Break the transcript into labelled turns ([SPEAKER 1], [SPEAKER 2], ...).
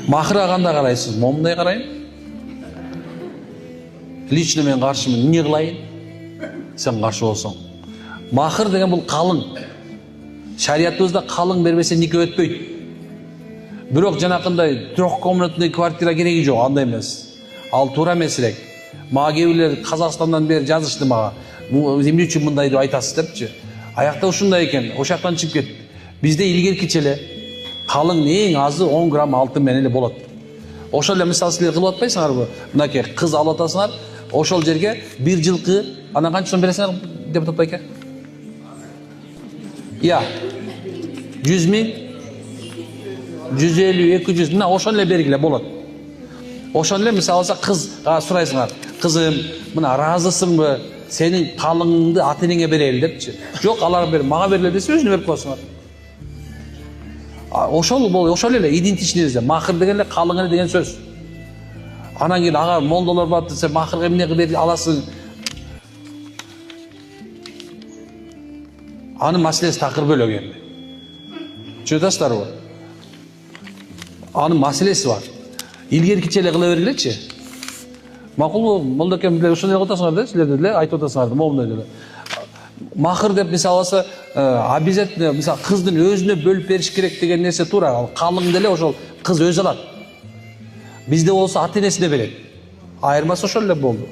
[SPEAKER 1] Махырга кандай карайсыз? Момундай карайм. Лично мен каршымын. Эмне кылайын? Сен каршы болсоң. Махыр деген бул калың. Шариятыбызда калың бербесе нике өтпөйт. Бирок жанакындай трехкомнатный квартира кереги жок, андай эмес. Ал туура эмес элек. Мага кээ бирлер Казакстандан бери жазышты мага. Эмне үчүн мындай деп айтасыз депчи. Аякта ушундай экен, ошол жактан чыгып кетти. Бизде илгеркиче эле калың эң азы 10 грамм алтын менен эле болот. Ошол эле мисалы силер кылып атпайсыңарбы? Мынакей кыз алып атасыңар, ошол жерге бир жылкы анан канча сом бересиңер депутат байке? Я. 100 миң, 150, 200, мына ошол эле бергиле болот. Ошол эле мисалы алса кызга сурайсыңар. Кызым, мына ыраазысыңбы? Сенин калыңыңды ата-энеңе берели депчи. Жок, алар бер, мага берле десе өзүнө берип коесуңар. Ошол эле идентичный махыр деген эле калың эле деген сөз. Анан кийин ага молдолор бар десе махырга эмне берип аласың? Анын маселеси такыр бөлөк эми. Түшүнүп атасыздарбы? Анын маселеси бар. Илгеркиче эле кыла бергилечи. Макулбу, молдокем биле ошондой кылып атасыңар да, силер деле айтып атасыңар, момундай деле. Махыр деп мисалы алса, обязательно мисалы кыздын өзүнө бөлүп бериш керек деген нерсе туура. Калың деле ошол кыз өзү алат. Бизде болсо ата-энесине берет. Айырмасы ошол эле болду.